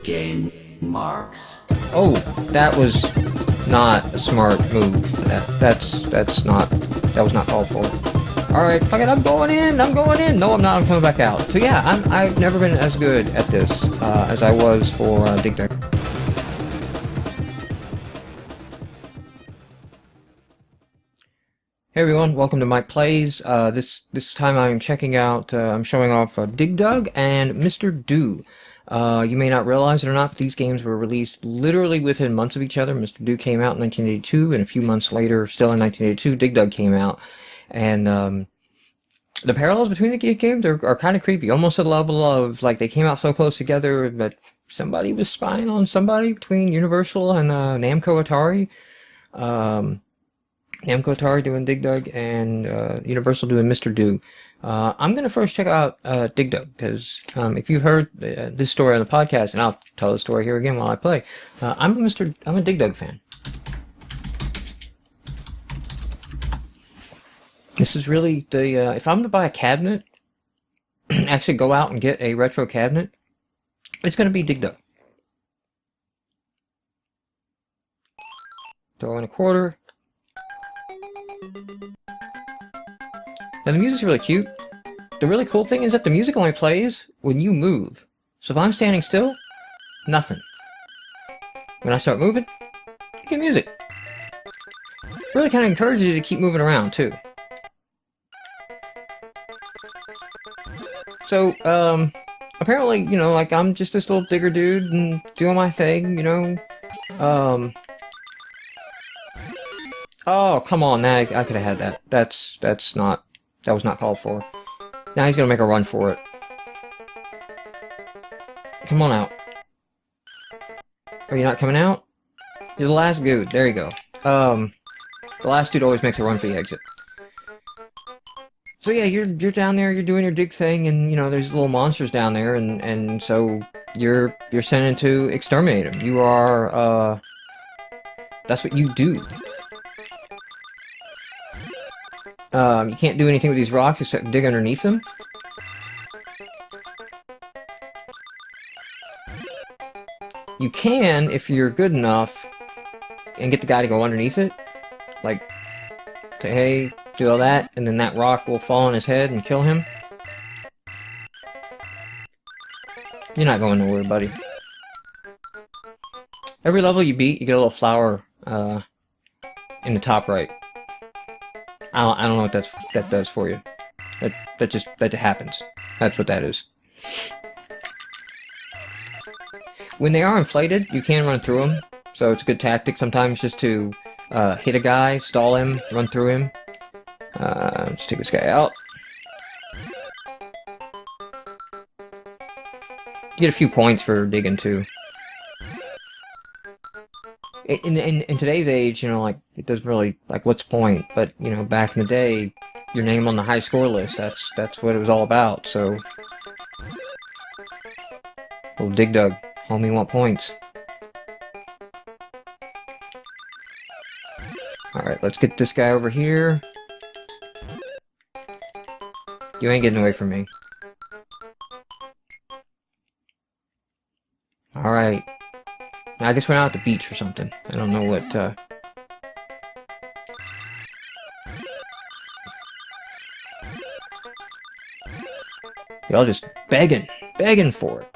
Game marks. Oh, that was not a smart move. That was not called for. Alright, fuck it, I'm going in! No, I'm not, I'm coming back out. So yeah, I've never been as good at this, as I was for, Dig Dug. Hey everyone, welcome to my plays. This time I'm checking out, I'm showing off Dig Dug and Mr.Do. You may not realize it or not, but these games were released literally within months of each other. Mr.Do came out in 1982, and a few months later, still in 1982, Dig Dug came out. And the parallels between the games are kind of creepy, almost at the level of, like, they came out so close together that somebody was spying on somebody between Universal and Namco Atari. Namco Atari doing Dig Dug and Universal doing Mr.Do. I'm going to first check out Dig Dug, because if you've heard this story on the podcast, and I'll tell the story here again while I play, I'm a Dig Dug fan. This is really the, if I'm going to buy a cabinet, actually go out and get a retro cabinet, it's going to be Dig Dug. Throw in a quarter. Now the music's really cute. The really cool thing is that the music only plays when you move. So if I'm standing still, nothing. When I start moving, you get music. Really kind of encourages you to keep moving around too. So, apparently, you know, like, I'm just this little digger dude and doing my thing, you know. Oh, come on, now I could have had that. That was not called for. Now he's gonna make a run for it. Come on out. Are you not coming out? You're the last dude. There you go. The last dude always makes a run for the exit. So yeah, you're down there, you're doing your dig thing, and you know there's little monsters down there, and so you're sent in to exterminate them. You are that's what you do. You can't do anything with these rocks except dig underneath them. You can, if you're good enough, and get the guy to go underneath it. Like, say, hey, do all that, and then that rock will fall on his head and kill him. You're not going nowhere, buddy. Every level you beat, you get a little flower, in the top right. I don't know what that does for you. That happens. That's what that is. When they are inflated, you can run through them, so it's a good tactic sometimes just to hit a guy, stall him, run through him. Let's take this guy out. You get a few points for digging too. In today's age, you know, like, it doesn't really, like, what's the point? But, you know, back in the day, your name on the high score list, that's what it was all about, so. Little Dig Dug, homie want points. Alright, let's get this guy over here. You ain't getting away from me. Alright. I guess we're out at the beach or something. I don't know what, Y'all just begging for it.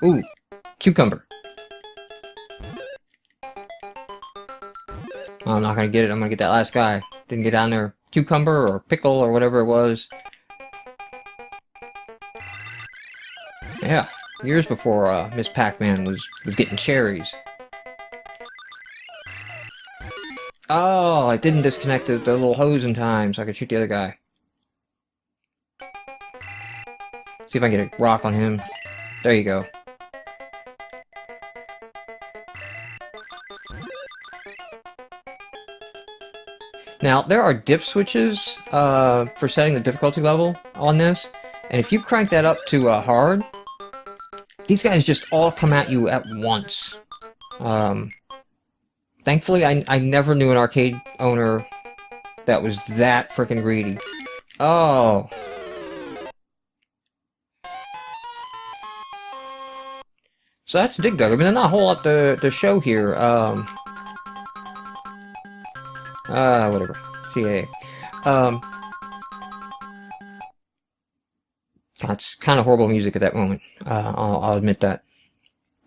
Ooh, cucumber. Oh, I'm not gonna get it. I'm gonna get that last guy. Didn't get down there. Cucumber or pickle or whatever it was. Yeah, years before Miss Pac-Man was getting cherries. Oh, I didn't disconnect the little hose in time so I could shoot the other guy. See if I can get a rock on him. There you go. Now, there are dip switches for setting the difficulty level on this, and if you crank that up to hard, these guys just all come at you at once. Thankfully, I never knew an arcade owner that was that freaking greedy. Oh. So that's Dig Dug. I mean, there's not a whole lot to show here. Whatever. CA. That's kind of horrible music at that moment. I'll admit that.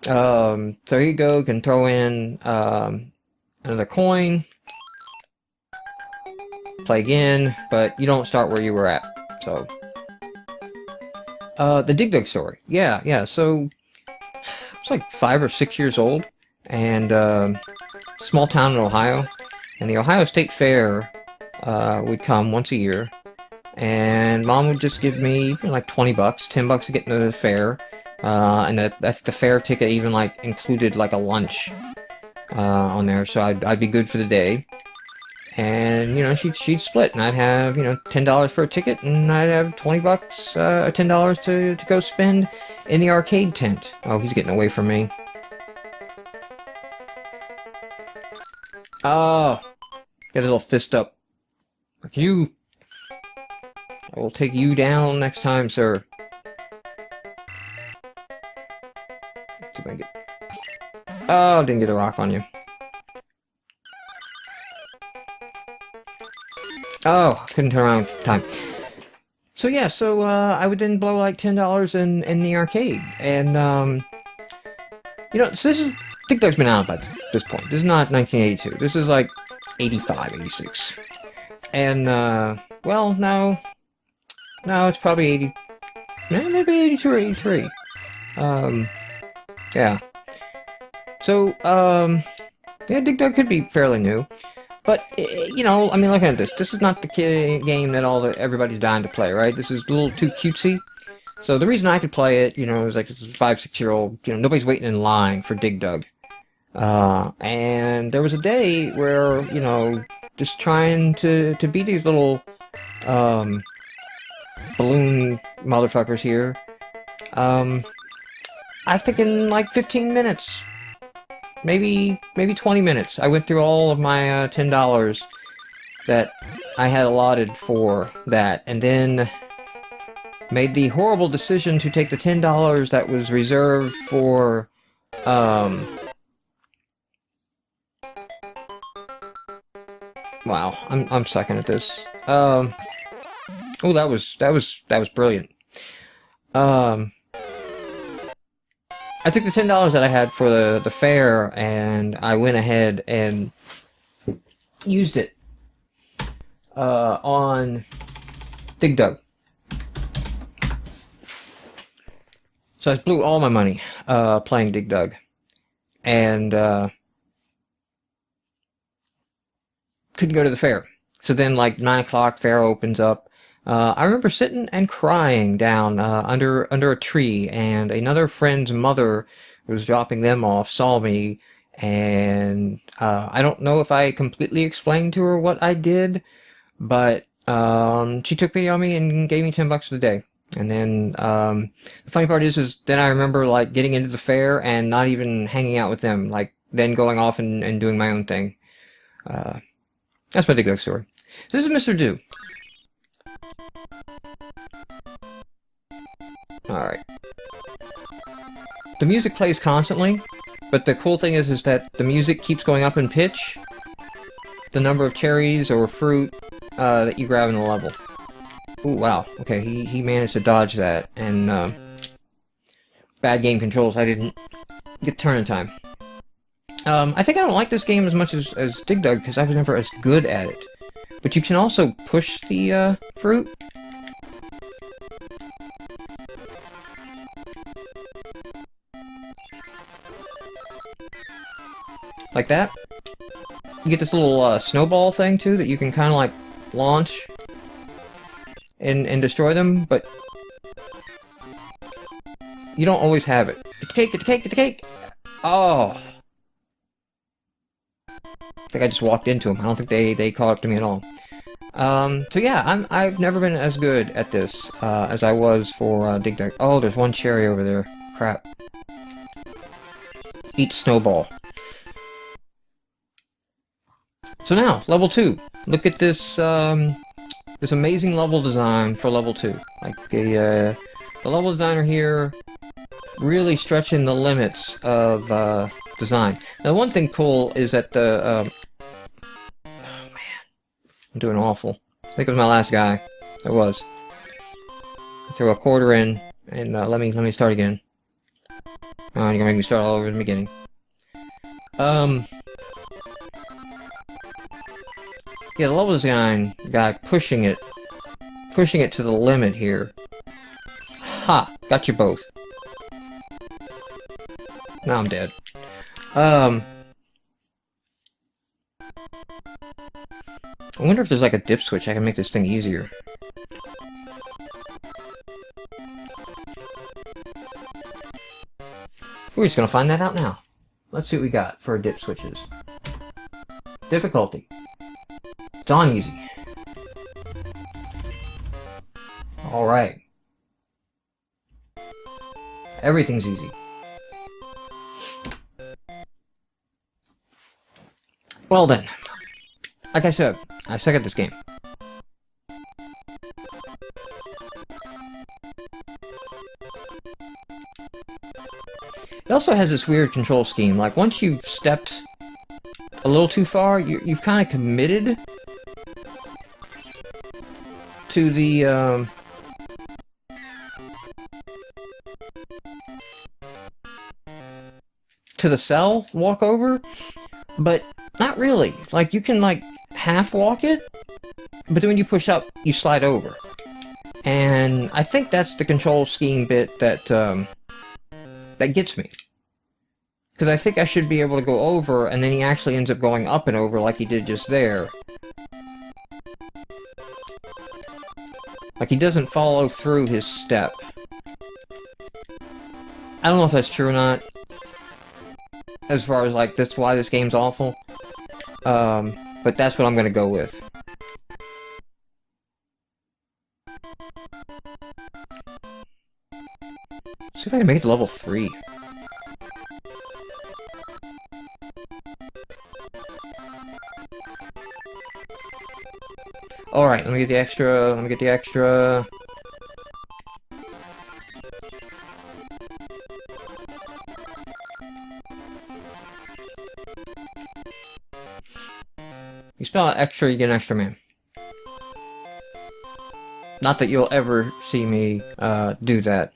So here you go. You can throw in another coin. Play again, but you don't start where you were at. So, the Dig Dug story. Yeah. So, I was like 5 or 6 years old, and small town in Ohio, and the Ohio State Fair would come once a year, and Mom would just give me like $20, $10 to get into the fair, and the fair ticket even like included like a lunch on there, so I'd be good for the day. And, she'd split, and I'd have, $10 for a ticket, and I'd have $20, $10 to go spend in the arcade tent. Oh, he's getting away from me. Oh, get a little fist up. Like you. I will take you down next time, sir. Let's see if I can get... Oh, didn't get a rock on you. Oh, couldn't turn around in time. So yeah, I would then blow like $10 in the arcade, and so this is Dig Dug's been out by this point. This is not 1982. This is like 85, 86, and well, no, it's probably 80, maybe 82 or 83. Yeah. So yeah, Dig Dug could be fairly new. But, I mean, looking at this is not the game that everybody's dying to play, right? This is a little too cutesy. So the reason I could play it, is like this is a 5, 6-year-old, nobody's waiting in line for Dig Dug. And there was a day where, just trying to beat these little, balloon motherfuckers here, I think in like 15 minutes. Maybe 20 minutes. I went through all of my $10 that I had allotted for that, and then made the horrible decision to take the $10 that was reserved for wow, I'm sucking at this. Oh, that was brilliant. I took the $10 that I had for the fair, and I went ahead and used it on Dig Dug. So I blew all my money playing Dig Dug, and couldn't go to the fair. So then, like 9 o'clock, fair opens up. I remember sitting and crying down under a tree, and another friend's mother who was dropping them off saw me, and I don't know if I completely explained to her what I did, but she took pity on me and gave me $10 for the day. And then the funny part is then I remember like getting into the fair and not even hanging out with them, like then going off and doing my own thing. That's my Dig Dug story. So this is Mr.Do. Alright. The music plays constantly, but the cool thing is that the music keeps going up in pitch, the number of cherries or fruit that you grab in the level. Ooh, wow. Okay, he managed to dodge that, and bad game controls. I didn't get turn in time. I think I don't like this game as much as Dig Dug, because I was never as good at it. But you can also push the fruit. Like that. You get this little snowball thing too that you can kind of like launch and destroy them, but you don't always have it. Get the cake, get the cake, get the cake! Oh! I think I just walked into them. I don't think they caught up to me at all. So yeah, I've never been as good at this as I was for Dig Dug. Oh, there's one cherry over there. Crap. Eat snowball. So now, level 2. Look at this this amazing level design for level 2. Like the level designer here really stretching the limits of design. Now, one thing cool is that the oh man, I'm doing awful. I think it was my last guy. It was. Throw a quarter in, and let me start again. Oh, you're gonna make me start all over the beginning. Yeah, the level design guy pushing it to the limit here. Ha! Got you both. Now I'm dead. I wonder if there's like a dip switch I can make this thing easier. We're just gonna find that out now. Let's see what we got for dip switches. Difficulty. It's on easy. Alright. Everything's easy. Well then. Like I said, I suck at this game. It also has this weird control scheme. Like, once you've stepped a little too far, you've kind of committed to the, cell walkover, but not really. Like, you can, like, half walk it, but then when you push up, you slide over. And I think that's the control scheme bit that, that gets me. Because I think I should be able to go over, and then he actually ends up going up and over like he did just there. Like, he doesn't follow through his step. I don't know if that's true or not. As far as, like, that's why this game's awful. But that's what I'm gonna go with. See if I can make it to level 3. Alright, let me get the extra, You spell out extra, you get an extra man. Not that you'll ever see me do that.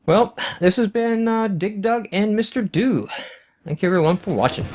Well, this has been Dig Dug and Mr. Do. Thank you everyone for watching.